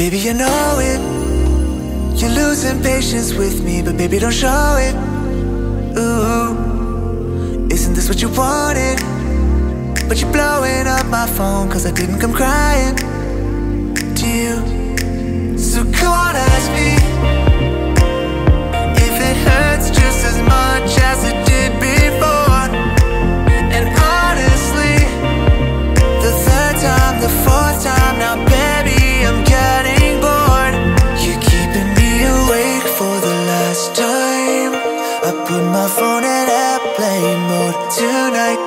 Baby, you know it. You're losing patience with me, but baby, don't show it. Ooh, isn't this what you wanted? But you're blowing up my phone, cause I didn't come crying to you. So come on, ask me if it hurts just as much as it did before. And honestly, the third time, the fourth time, now baby, I'm getting bored. You're keeping me awake for the last time. I put my phone in airplane mode tonight.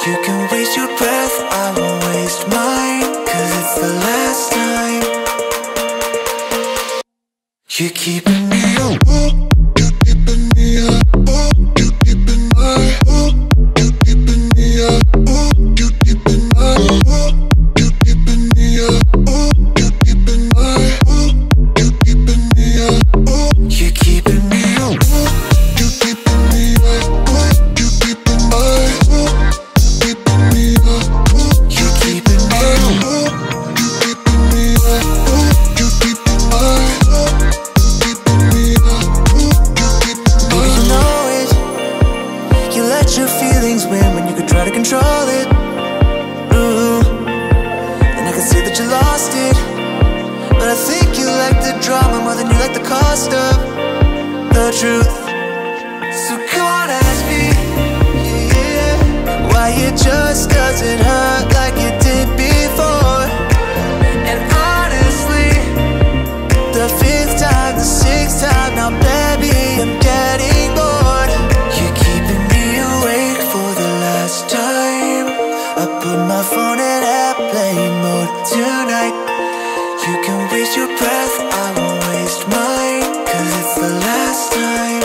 You can waste your breath, I won't waste mine, cause it's the last time. You're keeping me up. You're keeping me up. You're keeping my. You're keeping me up. You're keeping my. You're keeping me up. You're keeping my. You're keeping me up. You're keeping me up. You're keeping me up. You're keeping my. Keeping me up. You're keeping me up. You're keeping me up. You're keeping my. Your feelings when you could try to control it. Ooh, and I can see that you lost it, but I think you like the drama more than you like the cost of the truth. So come on, ask me, yeah, why it just doesn't hurt like it did before. And honestly, the fifth time, the sixth time, now baby, I'm getting bored. You're keeping me awake for the last time. I put my phone in airplane mode tonight. You can waste your breath, I won't waste mine, cause it's the last time.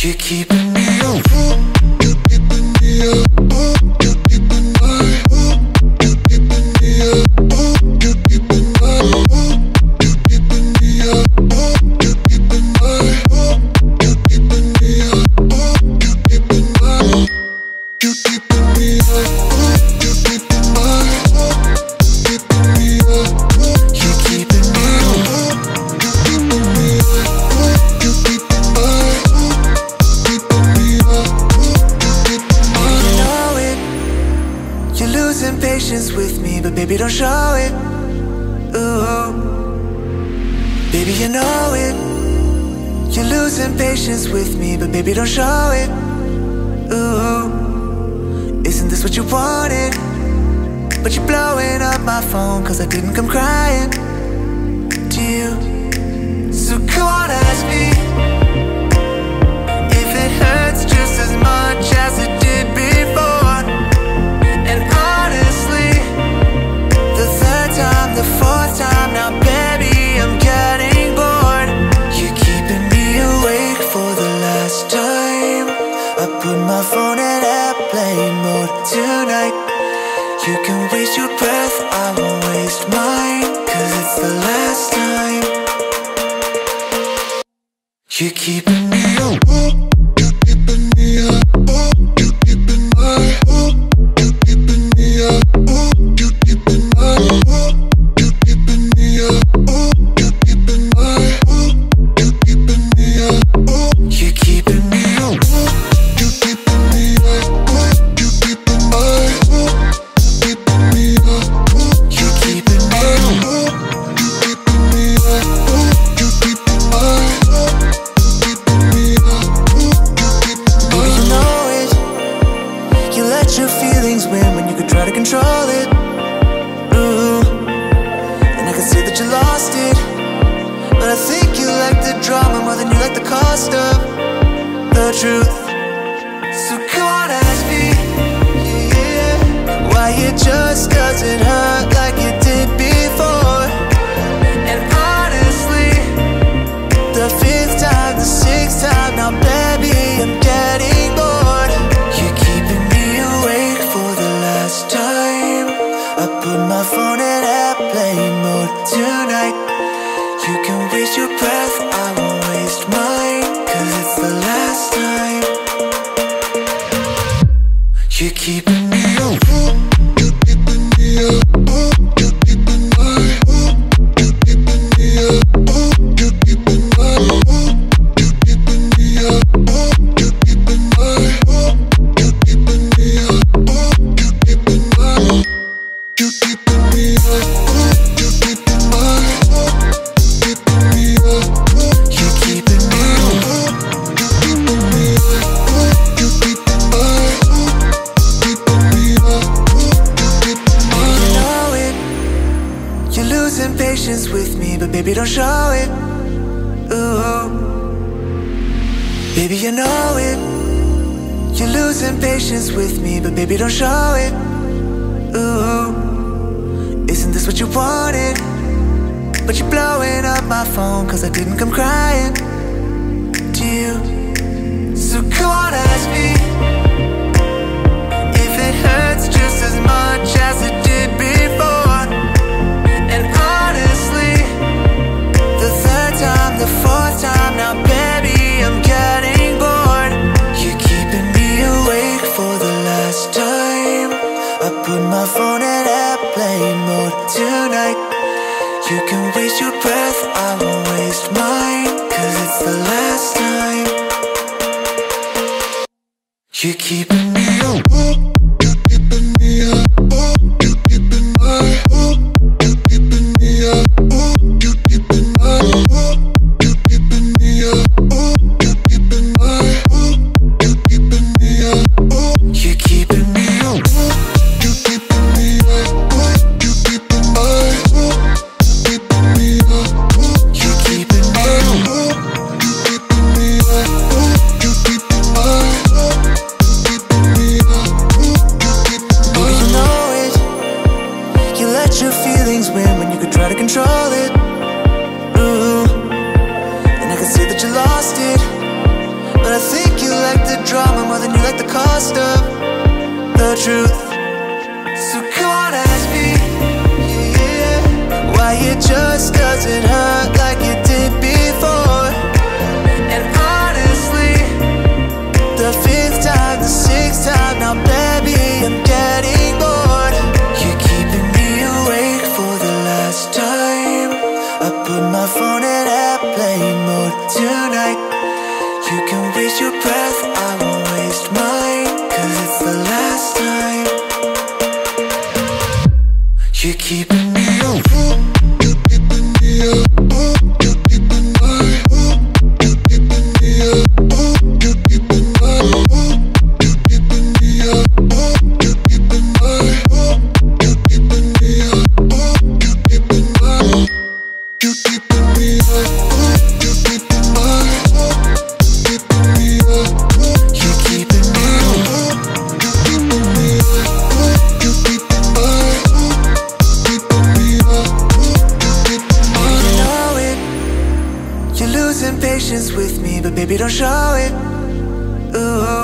You're keeping me up. You're keeping me up. You're keeping my. You're keeping me up. You're keeping my. You're keeping me up. You're keeping my. You're keeping me up. You're keeping my. You're keeping me up. You're keeping my. Keeping me up. You're keeping me up. You're keeping me up. You're keeping my. Keeping me up. You're keeping my. You know it. You're losing patience with me, but baby, don't show it. Ooh, baby, you know it. You're losing patience with me, but baby, don't show it. Ooh, isn't this what you wanted? But you're blowing up my phone, cause I didn't come crying to you. So come on, ask me if it hurts just as much as it did before. And honestly, the third time, the fourth time, now baby, I'm getting bored. You're keeping me awake for the last time. I put my phone in airplane mode tonight. You can waste your breath, I won't waste mine, cause it's the last time. You're keeping me up. You're keeping me up. You're keeping my. You're keeping me up. You're keeping my. You're keeping me up. You're keeping my. You're keeping me up. You're keeping me up. You're keeping me up. You're keeping my. Keeping me up. You're keeping me up. You're keeping me up. You're keeping my. Keeping me up. You're keeping my. Oh, you know it. You let your feelings win when you could try to control it. Ooh, and I can see that you lost it, but I think you like the drama more than you like the cost of the truth. So come on, ask me, yeah, why it just doesn't hurt like it did before. And honestly, the fifth time, the sixth time, now baby, I'm getting bored. You're keeping me awake for the last time. I put my phone in airplane mode tonight. You can waste your breath, I won't waste mine, cause it's the last time. You're keeping me up. You're keeping me up. You're keeping patience with me, but baby, don't show it. Ooh, baby, you know it. You're losing patience with me, but baby, don't show it. Ooh, isn't this what you wanted? But you're blowing up my phone, cause I didn't come crying to you. So come on, ask me if it hurts just as much as it did before. And honestly, the third time, the fourth time, now baby, I'm getting bored. You're keeping me awake for the last time. I put my phone in airplane mode tonight. You can waste your breath, I won't waste mine, cause it's the last time. You're keeping me up. You're keeping me up. You're keeping my. You're keeping me up. You're keeping my. You're keeping me up. You're keeping my. You're keeping me up. You're keeping me up. You're keeping me up. You're keeping my. Keeping me up. You're keeping me up. You're keeping me up. You're keeping my. Your feelings when you could try to control it. Ooh, and I can see that you lost it, but I think you like the drama more than you like the cost of the truth. So come on, ask me, yeah, why it just doesn't hurt like it did before. And honestly, the fifth time, the sixth time, now baby, I'm getting bored. You're keeping me awake for the last time. I put my phone in airplane mode tonight. You can waste your breath, I won't waste mine, cause it's the last time. You're keeping me up. You're keeping me up. You're keeping my. You're keeping me up. You're keeping my. You're keeping me up. You're keeping my. You're keeping me up. You're keeping my. You're keeping me up. You're keeping my. Keeping me up. You're keeping me up. You're keeping me up. You're keeping my. Keeping me up. You're keeping my. You know it. You're losing patience with me, but baby, don't show it. Ooh.